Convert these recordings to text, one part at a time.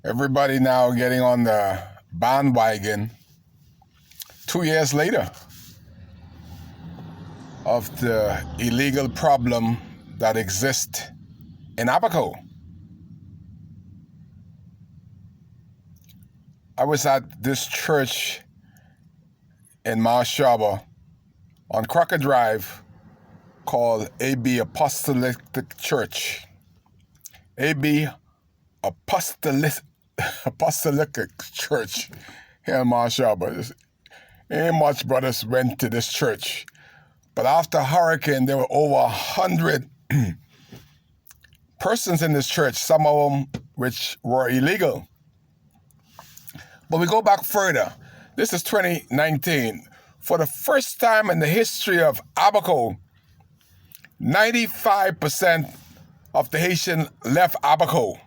Everybody now getting on the bandwagon 2 years later of the illegal problem that exists in Abaco. I was at this church in Marshaba on Crocker Drive called AB Apostolic Church. AB Apostolic Church here in Marshaba. Ain't much brothers went to this church. But after hurricane, there were over 100 persons in this church, some of them which were illegal. But we go back further. This is 2019. For the first time in the history of Abaco, 95% of the Haitian left Abaco.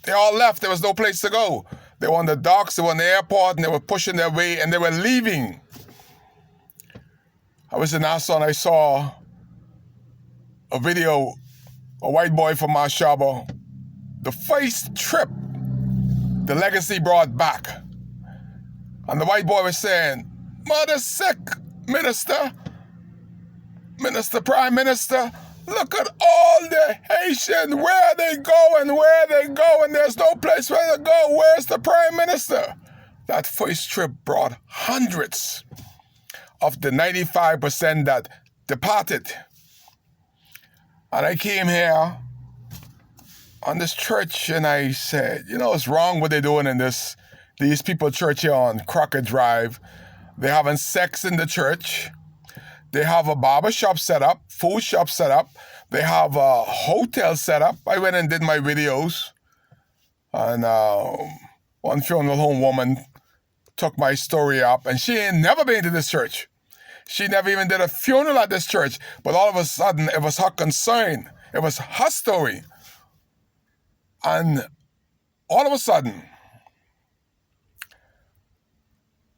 They all left. There was no place to go. They were on the docks, they were on the airport, and they were pushing their way, and they were leaving. I was in Nassau and I saw a video, a white boy from Marshaba, the first trip the legacy brought back. And the white boy was saying, "Mother sick, minister, prime minister, look at all the Haitians, where they go, and there's no place where to go. Where's the prime minister?" That first trip brought hundreds of the 95% that departed. And I came here on this church and I said, what's wrong what they're doing in these people church here on Crocker Drive? They're having sex in the church. They have a barber shop set up, food shop set up. They have a hotel set up. I went and did my videos. And one funeral home woman took my story up, and she ain't never been to this church. She never even did a funeral at this church. But all of a sudden, it was her concern. It was her story. And all of a sudden,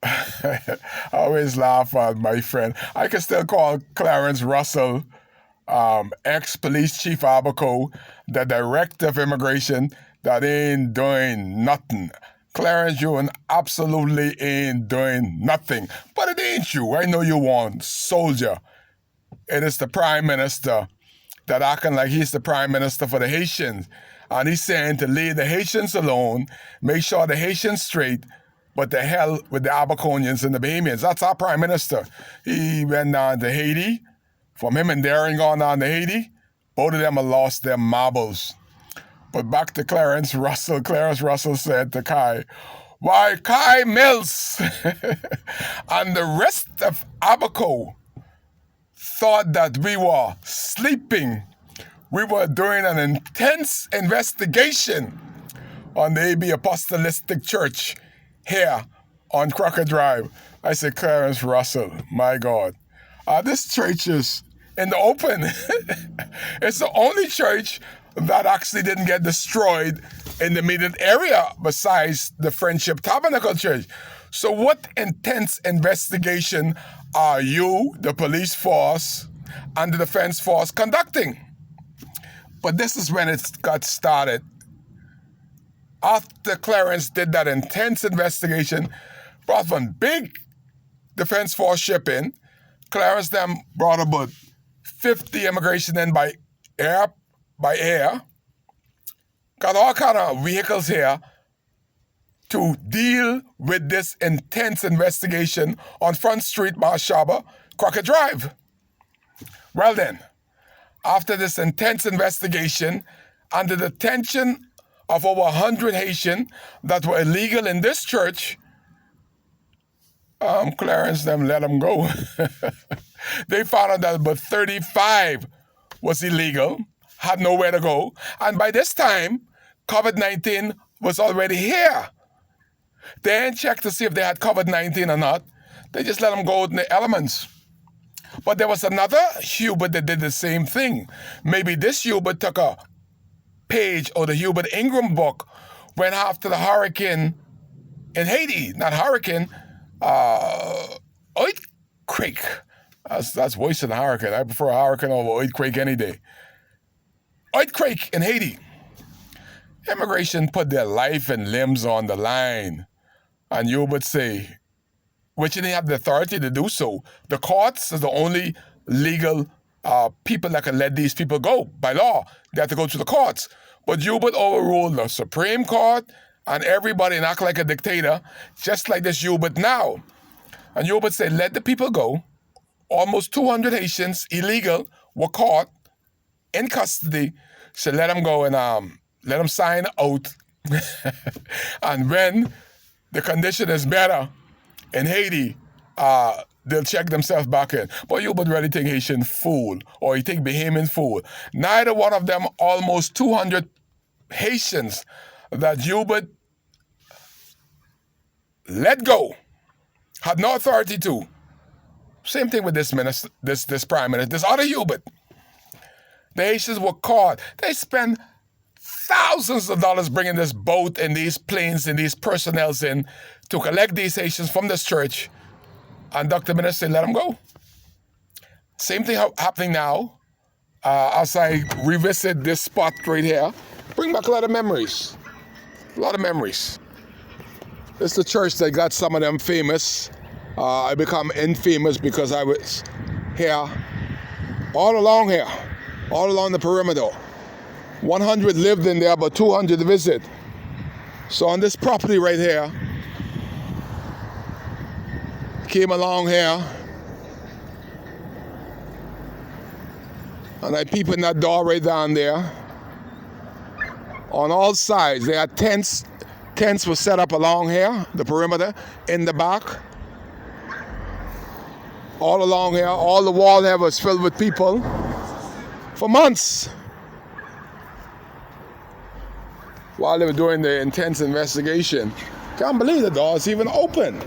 I always laugh at my friend. I can still call Clarence Russell, ex-police chief Abaco, the director of immigration, that ain't doing nothing. Clarence, you absolutely ain't doing nothing. But it ain't you. I know you want soldier. It is the prime minister that acting like he's the prime minister for the Haitians. And he's saying to leave the Haitians alone, make sure the Haitians straight, but the hell with the Abaconians and the Bahamians. That's our prime minister. He went down to Haiti. From him and Daring on down to Haiti, both of them have lost their marbles. But back to Clarence Russell. Clarence Russell said to Kai, "Why, Kai Mills and the rest of Abaco thought that we were sleeping. We were doing an intense investigation on the AB Apostolic Church here on Crocker Drive." I said, Clarence Russell, my God. This church is in the open. It's the only church that actually didn't get destroyed in the immediate area besides the Friendship Tabernacle Church. So what intense investigation are you, the police force, and the defense force conducting? But this is when it got started. After Clarence did that intense investigation, brought one big defense force ship in, Clarence then brought about 50 immigration in by air, got all kind of vehicles here to deal with this intense investigation on Front Street, Marshaba, Crocker Drive. Well then, after this intense investigation and the detention of over 100 Haitians that were illegal in this church, Clarence them let them go. They found out that about 35 was illegal, had nowhere to go, and by this time, COVID-19 was already here. They didn't check to see if they had COVID-19 or not. They just let them go in the elements. But there was another Hubert that did the same thing. Maybe this Hubert took a page of the Hubert Ingram book, went after the hurricane in Haiti, not hurricane, earthquake. That's worse than a hurricane. I prefer a hurricane over earthquake any day. Earthquake in Haiti. Immigration put their life and limbs on the line. And you would say, which they have the authority to do so. The courts is the only legal people that can let these people go. By law, they have to go to the courts. But you would overrule the Supreme Court and everybody and act like a dictator, just like this you would now. And you would say, let the people go. Almost 200 Haitians, illegal, were caught in custody. So let them go and let them sign out. And when the condition is better in Haiti, they'll check themselves back in. But you would really think Haitian fool, or you think Bahamian fool. Neither one of them, almost 200 Haitians that you would let go, had no authority to. Same thing with this minister, this prime minister, this other Hubert. The Haitians were caught. They spent thousands of dollars bringing this boat and these planes and these personnels in to collect these Haitians from this church. And Dr. Minister said, let them go. Same thing happening now. As I revisit this spot right here, bring back a lot of memories. A lot of memories. This is the church that got some of them famous. I become infamous because I was here, all along here, all along the perimeter. 100 lived in there, but 200 visit. So on this property right here, came along here, and I peep in that door right down there. On all sides, they had tents. Tents were set up along here, the perimeter, in the back. All along here, all the wall here was filled with people for months while they were doing the intense investigation. Can't believe the door is even open.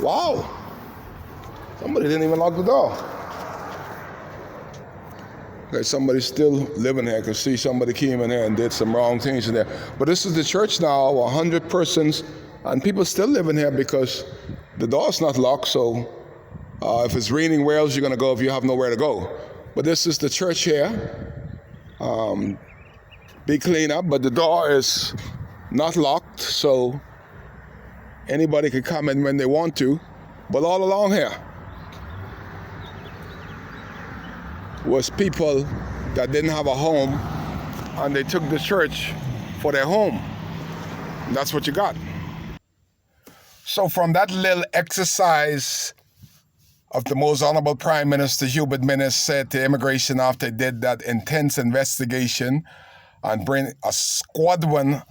Wow. Somebody didn't even lock the door. Okay, somebody's still living here. I could see somebody came in here and did some wrong things in there. But this is the church now, 100 persons, and people still living here because the door's not locked, so if it's raining, where else are you going to go if you have nowhere to go? But this is the church here. Be clean up, but the door is not locked, so anybody can come in when they want to. But all along here was people that didn't have a home, and they took the church for their home. And that's what you got. So from that little exercise of the most honorable Prime Minister Hubert Minnis said to immigration after they did that intense investigation and bring a squadron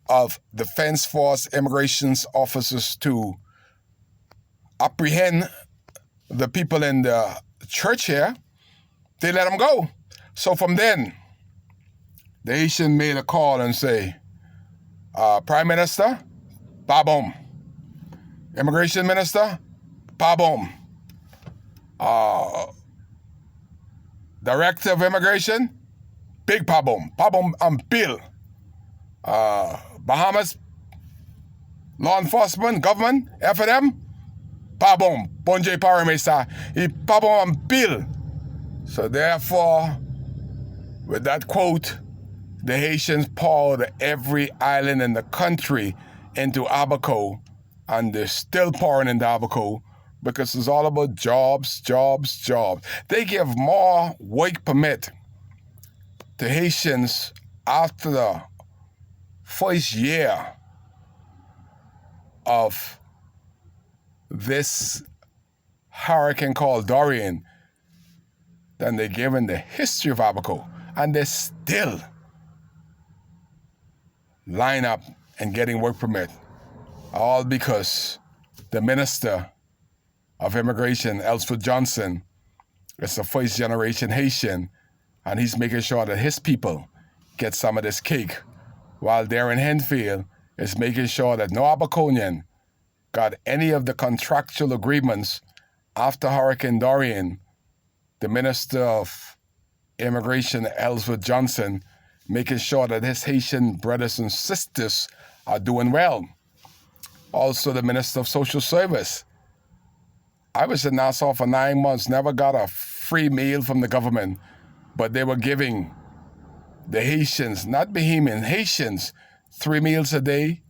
of Defense Force immigration officers to apprehend the people in the church here, they let them go. So from then, the Haitian made a call and say, Prime Minister, pa-boom. Immigration Minister, pa-boom. Director of Immigration, big pa-boom. Pa-boom and bill. Bahamas, law enforcement, government, FNM, pa-boom. Bonje Paramesa, pa-boom and bill. So therefore, with that quote, the Haitians poured every island in the country into Abaco, and they're still pouring into Abaco because it's all about jobs, jobs, jobs. They give more work permit to Haitians after the first year of this hurricane called Dorian than they give in the history of Abaco. And they still line up and getting work permit, all because the Minister of Immigration, Ellsworth Johnson, is a first generation Haitian, and he's making sure that his people get some of this cake, while Darren Henfield is making sure that no Abaconian got any of the contractual agreements after Hurricane Dorian. The Minister of Immigration, Ellsworth Johnson, making sure that his Haitian brothers and sisters are doing well. Also, the Minister of Social Service. I was in Nassau for 9 months, never got a free meal from the government, but they were giving the Haitians, not Bahamian, Haitians, 3 meals a day,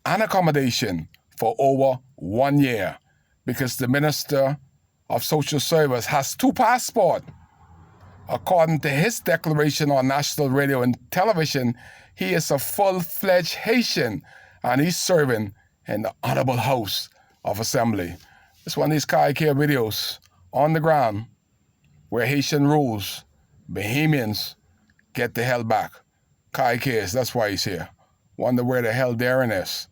and accommodation for over 1 year because the Minister of Social Service has 2 passports. According to his declaration on national radio and television, he is a full-fledged Haitian and he's serving in the Honorable House of Assembly. It's one of these Kai Care videos on the ground where Haitian rules, Bahamians get the hell back. Kai cares, that's why he's here. Wonder where the hell Darren is.